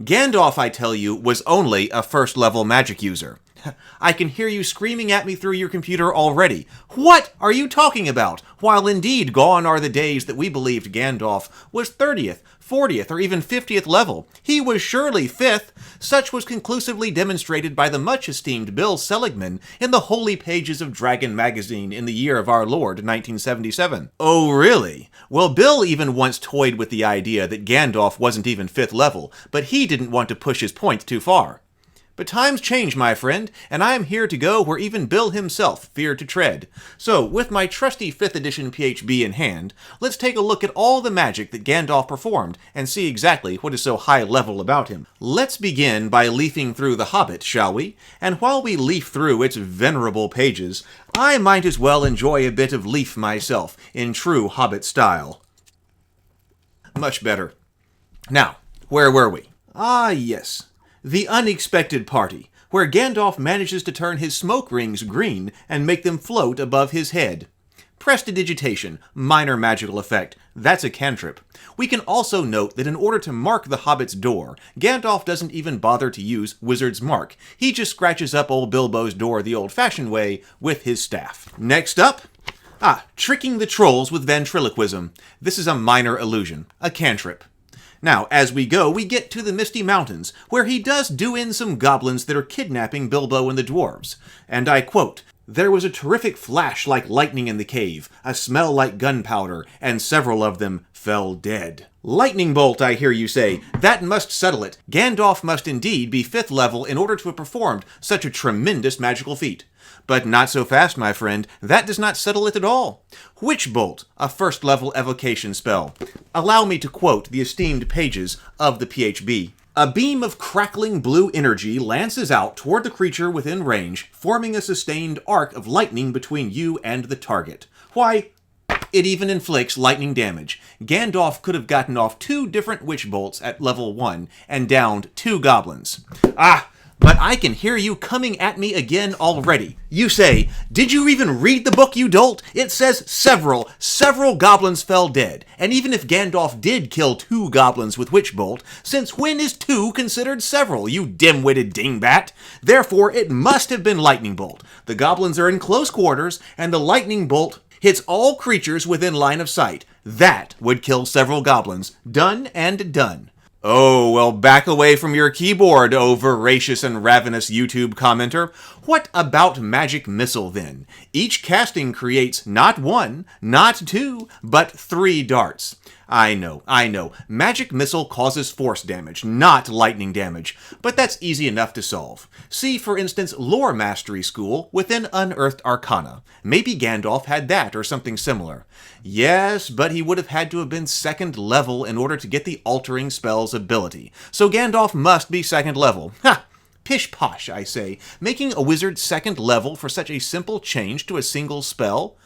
Gandalf, I tell you, was only a first-level magic user. I can hear you screaming at me through your computer already. What are you talking about? While indeed gone are the days that we believed Gandalf was 30th, 40th, or even 50th level. He was surely 5th. Such was conclusively demonstrated by the much-esteemed Bill Seligman in the holy pages of Dragon magazine in the year of our Lord, 1977. Oh, really? Well, Bill even once toyed with the idea that Gandalf wasn't even 5th level, but he didn't want to push his point too far. But times change, my friend, and I am here to go where even Bill himself feared to tread. So, with my trusty 5th edition PHB in hand, let's take a look at all the magic that Gandalf performed and see exactly what is so high level about him. Let's begin by leafing through the Hobbit, shall we? And while we leaf through its venerable pages, I might as well enjoy a bit of leaf myself, in true Hobbit style. Much better. Now, where were we? Ah, yes. The Unexpected Party, where Gandalf manages to turn his smoke rings green and make them float above his head. Prestidigitation, minor magical effect. That's a cantrip. We can also note that in order to mark the Hobbit's door, Gandalf doesn't even bother to use Wizard's Mark. He just scratches up old Bilbo's door the old-fashioned way with his staff. Next up, tricking the trolls with ventriloquism. This is a minor illusion, a cantrip. Now, as we go, we get to the Misty Mountains, where he does do in some goblins that are kidnapping Bilbo and the dwarves. And I quote, "There was a terrific flash like lightning in the cave, a smell like gunpowder, and several of them fell dead." Lightning bolt, I hear you say. That must settle it. Gandalf must indeed be 5th level in order to have performed such a tremendous magical feat. But not so fast, my friend. That does not settle it at all. Witch Bolt, a first-level evocation spell. Allow me to quote the esteemed pages of the PHB. A beam of crackling blue energy lances out toward the creature within range, forming a sustained arc of lightning between you and the target. Why, it even inflicts lightning damage. Gandalf could have gotten off 2 different Witch Bolts at level 1 and downed 2 goblins. But I can hear you coming at me again already. You say, "Did you even read the book, you dolt? It says several goblins fell dead. And even if Gandalf did kill 2 goblins with Witch Bolt, since when is 2 considered several, you dim-witted dingbat? Therefore, it must have been Lightning Bolt. The goblins are in close quarters, and the Lightning Bolt hits all creatures within line of sight. That would kill several goblins. Done and done." Oh, well, back away from your keyboard, oh voracious and ravenous YouTube commenter. What about Magic Missile, then? Each casting creates not 1, not 2, but 3 darts. I know. Magic Missile causes force damage, not lightning damage, but that's easy enough to solve. See, for instance, Lore Mastery School within Unearthed Arcana. Maybe Gandalf had that or something similar. Yes, but he would have had to have been 2nd level in order to get the Altering Spell's ability. So Gandalf must be 2nd level. Ha! Pish-posh, I say. Making a wizard 2nd level for such a simple change to a single spell?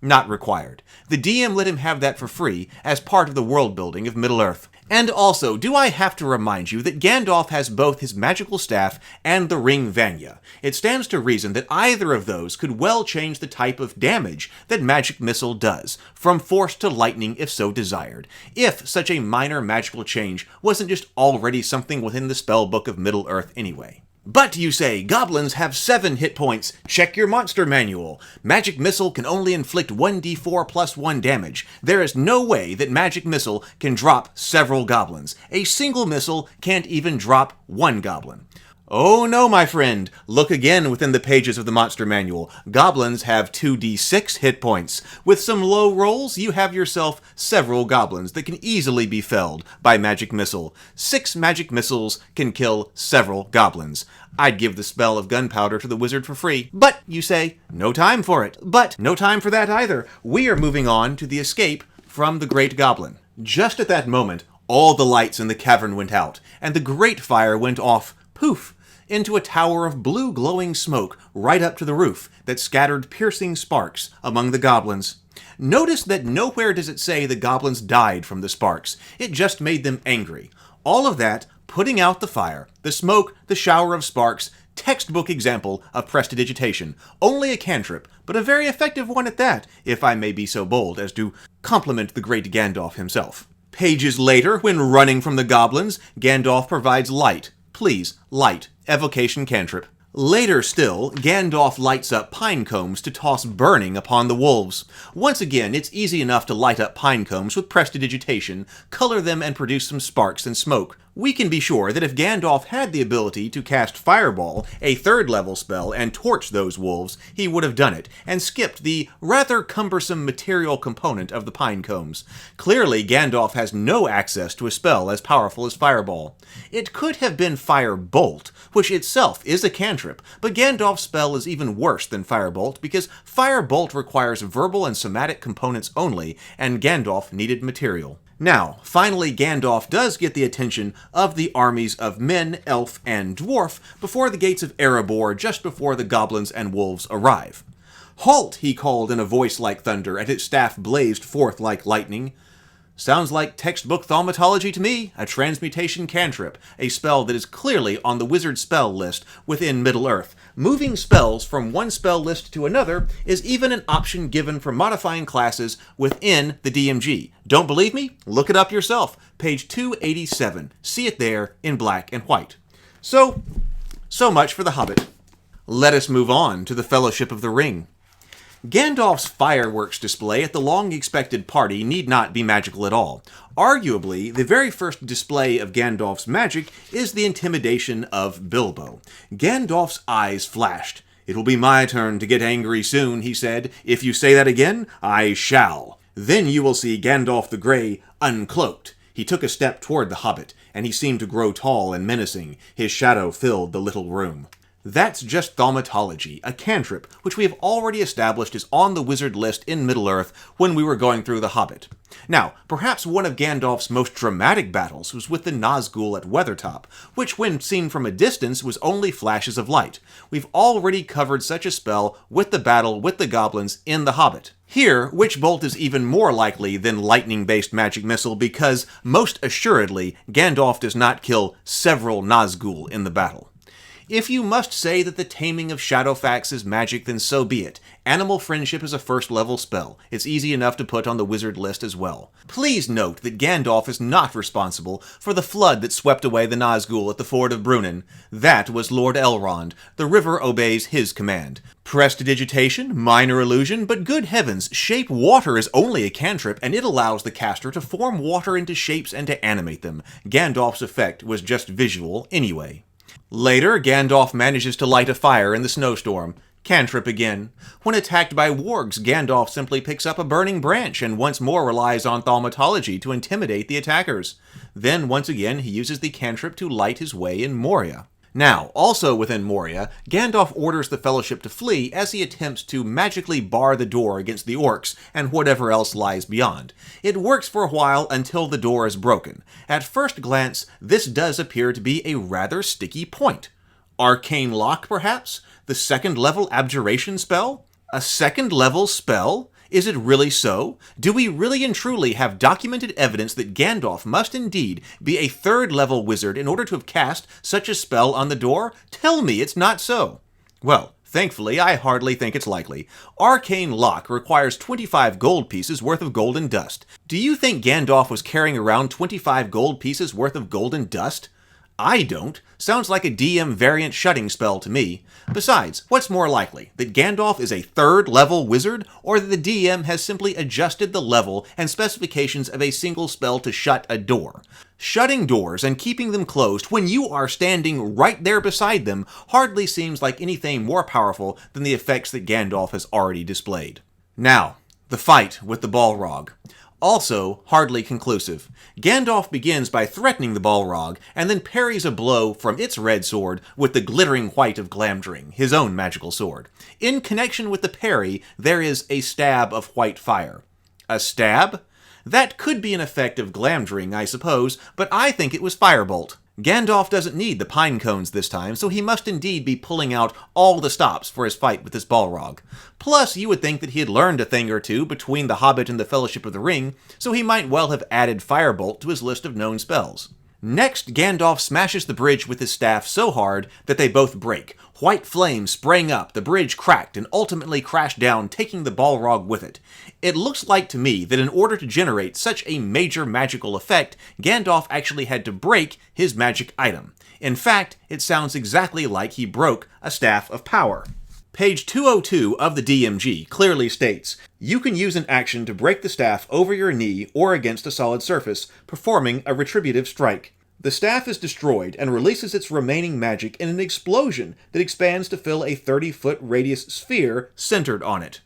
Not required. The DM let him have that for free as part of the world building of Middle-earth. And also, do I have to remind you that Gandalf has both his magical staff and the ring Vanya? It stands to reason that either of those could well change the type of damage that Magic Missile does, from force to lightning if so desired, if such a minor magical change wasn't just already something within the spellbook of Middle-earth anyway. But, you say, goblins have 7 hit points. Check your monster manual. Magic Missile can only inflict 1d4 plus 1 damage. There is no way that Magic Missile can drop several goblins. A single missile can't even drop 1 goblin. Oh no, my friend. Look again within the pages of the monster manual. Goblins have 2d6 hit points. With some low rolls, you have yourself several goblins that can easily be felled by Magic Missile. 6 Magic Missiles can kill several goblins. I'd give the spell of gunpowder to the wizard for free. But, you say, no time for it. But, no time for that either. We are moving on to the escape from the Great Goblin. Just at that moment, all the lights in the cavern went out, and the great fire went off, poof, into a tower of blue glowing smoke right up to the roof that scattered piercing sparks among the goblins. Notice that nowhere does it say the goblins died from the sparks. It just made them angry. All of that putting out the fire, the smoke, the shower of sparks, textbook example of prestidigitation. Only a cantrip, but a very effective one at that, if I may be so bold as to compliment the great Gandalf himself. Pages later, when running from the goblins, Gandalf provides light. Please, light. Evocation cantrip. Later still, Gandalf lights up pine cones to toss burning upon the wolves. Once again, it's easy enough to light up pine cones with prestidigitation, color them and produce some sparks and smoke. We can be sure that if Gandalf had the ability to cast Fireball, a 3rd level spell, and torch those wolves, he would have done it, and skipped the rather cumbersome material component of the pine cones. Clearly, Gandalf has no access to a spell as powerful as Fireball. It could have been Firebolt, which itself is a cantrip, but Gandalf's spell is even worse than Firebolt because Firebolt requires verbal and somatic components only, and Gandalf needed material. Now, finally Gandalf does get the attention of the armies of men, elf, and dwarf before the gates of Erebor just before the goblins and wolves arrive. "Halt!" he called in a voice like thunder, and his staff blazed forth like lightning. Sounds like textbook thaumatology to me, a transmutation cantrip, a spell that is clearly on the wizard spell list within Middle-earth. Moving spells from one spell list to another is even an option given for modifying classes within the DMG. Don't believe me? Look it up yourself. Page 287. See it there in black and white. So much for the Hobbit. Let us move on to the Fellowship of the Ring. Gandalf's fireworks display at the long-expected party need not be magical at all. Arguably, the very first display of Gandalf's magic is the intimidation of Bilbo. Gandalf's eyes flashed. "It will be my turn to get angry soon," he said. "If you say that again, I shall." Then you will see Gandalf the Grey uncloaked. He took a step toward the Hobbit, and he seemed to grow tall and menacing. His shadow filled the little room. That's just thaumatology, a cantrip, which we have already established is on the wizard list in Middle-earth when we were going through The Hobbit. Now, perhaps one of Gandalf's most dramatic battles was with the Nazgul at Weathertop, which when seen from a distance was only flashes of light. We've already covered such a spell with the battle with the goblins in The Hobbit. Here, Witch Bolt is even more likely than lightning-based magic missile because, most assuredly, Gandalf does not kill several Nazgul in the battle. If you must say that the taming of Shadowfax is magic, then so be it. Animal Friendship is a 1st level spell. It's easy enough to put on the wizard list as well. Please note that Gandalf is not responsible for the flood that swept away the Nazgul at the Ford of Brunnen. That was Lord Elrond. The river obeys his command. Prestidigitation, minor illusion, but good heavens, Shape Water is only a cantrip, and it allows the caster to form water into shapes and to animate them. Gandalf's effect was just visual anyway. Later, Gandalf manages to light a fire in the snowstorm. Cantrip again. When attacked by wargs, Gandalf simply picks up a burning branch and once more relies on thaumatology to intimidate the attackers. Then, once again, he uses the cantrip to light his way in Moria. Now, also within Moria, Gandalf orders the Fellowship to flee as he attempts to magically bar the door against the orcs and whatever else lies beyond. It works for a while until the door is broken. At first glance, this does appear to be a rather sticky point. Arcane Lock, perhaps? The 2nd level abjuration spell? A 2nd level spell? Is it really so? Do we really and truly have documented evidence that Gandalf must indeed be a 3rd level wizard in order to have cast such a spell on the door? Tell me it's not so. Well, thankfully, I hardly think it's likely. Arcane Lock requires 25 gold pieces worth of golden dust. Do you think Gandalf was carrying around 25 gold pieces worth of golden dust? I don't. Sounds like a DM variant shutting spell to me. Besides, what's more likely, that Gandalf is a 3rd level wizard, or that the DM has simply adjusted the level and specifications of a single spell to shut a door? Shutting doors and keeping them closed when you are standing right there beside them hardly seems like anything more powerful than the effects that Gandalf has already displayed. Now, the fight with the balrog. Also, hardly conclusive. Gandalf begins by threatening the balrog, and then parries a blow from its red sword with the glittering white of Glamdring, his own magical sword. In connection with the parry, there is a stab of white fire. A stab? That could be an effect of Glamdring, I suppose, but I think it was Firebolt. Gandalf doesn't need the pine cones this time, so he must indeed be pulling out all the stops for his fight with this balrog. Plus, you would think that he had learned a thing or two between The Hobbit and the Fellowship of the Ring, so he might well have added Firebolt to his list of known spells. Next, Gandalf smashes the bridge with his staff so hard that they both break. White flames sprang up, the bridge cracked, and ultimately crashed down, taking the balrog with it. It looks like to me that in order to generate such a major magical effect, Gandalf actually had to break his magic item. In fact, it sounds exactly like he broke a Staff of Power. Page 202 of the DMG clearly states, you can use an action to break the staff over your knee or against a solid surface, performing a retributive strike. The staff is destroyed and releases its remaining magic in an explosion that expands to fill a 30-foot radius sphere centered on it.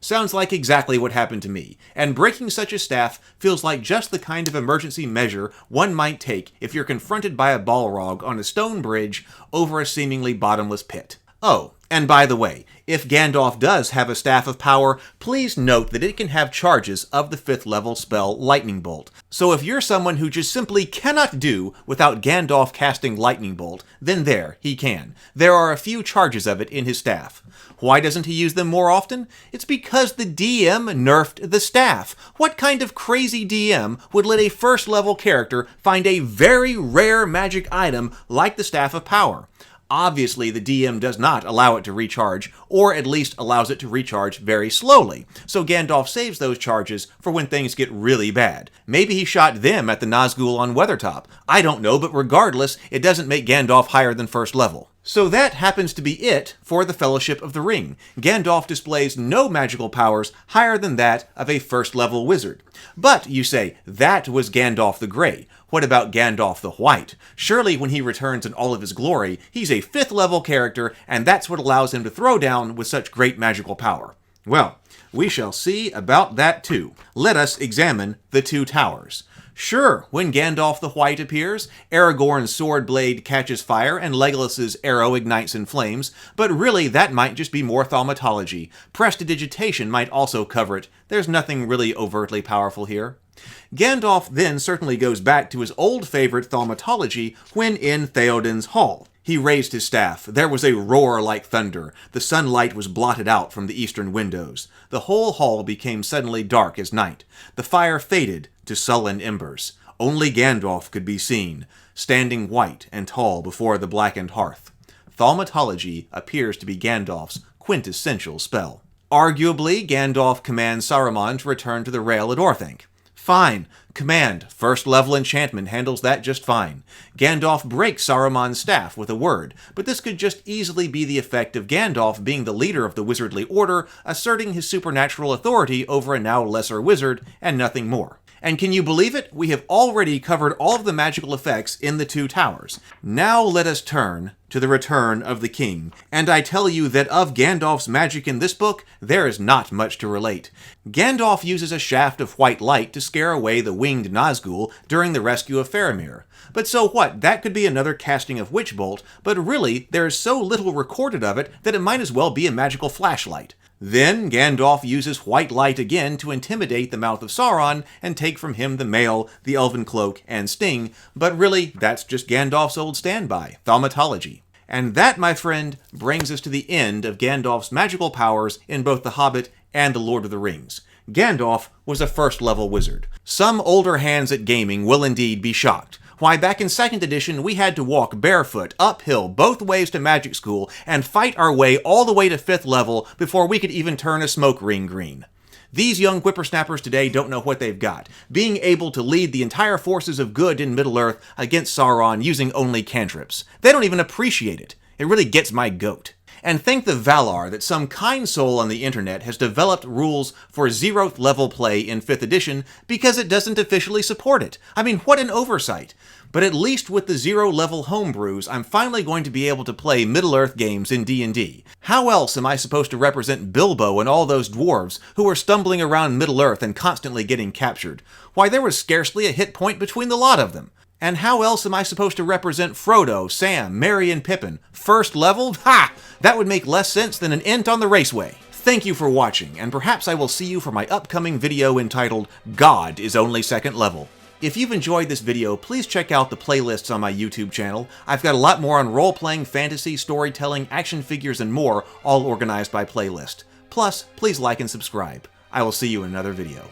Sounds like exactly what happened to me, and breaking such a staff feels like just the kind of emergency measure one might take if you're confronted by a balrog on a stone bridge over a seemingly bottomless pit. Oh, and by the way, if Gandalf does have a Staff of Power, please note that it can have charges of the 5th level spell Lightning Bolt. So if you're someone who just simply cannot do without Gandalf casting Lightning Bolt, then there, he can. There are a few charges of it in his staff. Why doesn't he use them more often? It's because the DM nerfed the staff. What kind of crazy DM would let a 1st level character find a very rare magic item like the Staff of Power? Obviously, the DM does not allow it to recharge, or at least allows it to recharge very slowly, so Gandalf saves those charges for when things get really bad. Maybe he shot them at the Nazgul on Weathertop. I don't know, but regardless, it doesn't make Gandalf higher than 1st level. So that happens to be it for the Fellowship of the Ring. Gandalf displays no magical powers higher than that of a 1st level wizard. But, you say, that was Gandalf the Grey. What about Gandalf the White? Surely when he returns in all of his glory, he's a 5th level character, and that's what allows him to throw down with such great magical power. Well, we shall see about that too. Let us examine the 2 towers. Sure, when Gandalf the White appears, Aragorn's sword blade catches fire and Legolas's arrow ignites in flames, but really that might just be more thaumaturgy. Prestidigitation might also cover it. There's nothing really overtly powerful here. Gandalf then certainly goes back to his old favorite thaumaturgy when in Theoden's hall. He raised his staff. There was a roar like thunder. The sunlight was blotted out from the eastern windows. The whole hall became suddenly dark as night. The fire faded to sullen embers. Only Gandalf could be seen, standing white and tall before the blackened hearth. Thaumaturgy appears to be Gandalf's quintessential spell. Arguably, Gandalf commands Saruman to return to the Rail at Orthanc. Fine. Command, 1st level enchantment handles that just fine. Gandalf breaks Saruman's staff with a word, but this could just easily be the effect of Gandalf being the leader of the Wizardly Order, asserting his supernatural authority over a now lesser wizard, and nothing more. And can you believe it? We have already covered all of the magical effects in the 2 towers. Now let us turn to the Return of the King, and I tell you that of Gandalf's magic in this book, there is not much to relate. Gandalf uses a shaft of white light to scare away the winged Nazgul during the rescue of Faramir. But so what? That could be another casting of Witch Bolt, but really, there is so little recorded of it that it might as well be a magical flashlight. Then Gandalf uses white light again to intimidate the mouth of Sauron and take from him the mail, the elven cloak, and sting, but really, that's just Gandalf's old standby, thaumaturgy. And that, my friend, brings us to the end of Gandalf's magical powers in both The Hobbit and The Lord of the Rings. Gandalf was a 1st level wizard. Some older hands at gaming will indeed be shocked. Why, back in 2nd edition, we had to walk barefoot, uphill, both ways to magic school, and fight our way all the way to 5th level before we could even turn a smoke ring green. These young whippersnappers today don't know what they've got, being able to lead the entire forces of good in Middle-earth against Sauron using only cantrips. They don't even appreciate it. It really gets my goat. And thank the Valar that some kind soul on the internet has developed rules for 0th level play in 5th edition because it doesn't officially support it. I mean, what an oversight. But at least with the 0 level homebrews, I'm finally going to be able to play Middle-earth games in D&D. How else am I supposed to represent Bilbo and all those dwarves who are stumbling around Middle-earth and constantly getting captured? Why, there was scarcely a hit point between the lot of them. And how else am I supposed to represent Frodo, Sam, Merry, and Pippin? 1st level? Ha! That would make less sense than an ent on the raceway. Thank you for watching, and perhaps I will see you for my upcoming video entitled, God is Only 2nd Level. If you've enjoyed this video, please check out the playlists on my YouTube channel. I've got a lot more on role-playing, fantasy, storytelling, action figures, and more, all organized by playlist. Plus, please like and subscribe. I will see you in another video.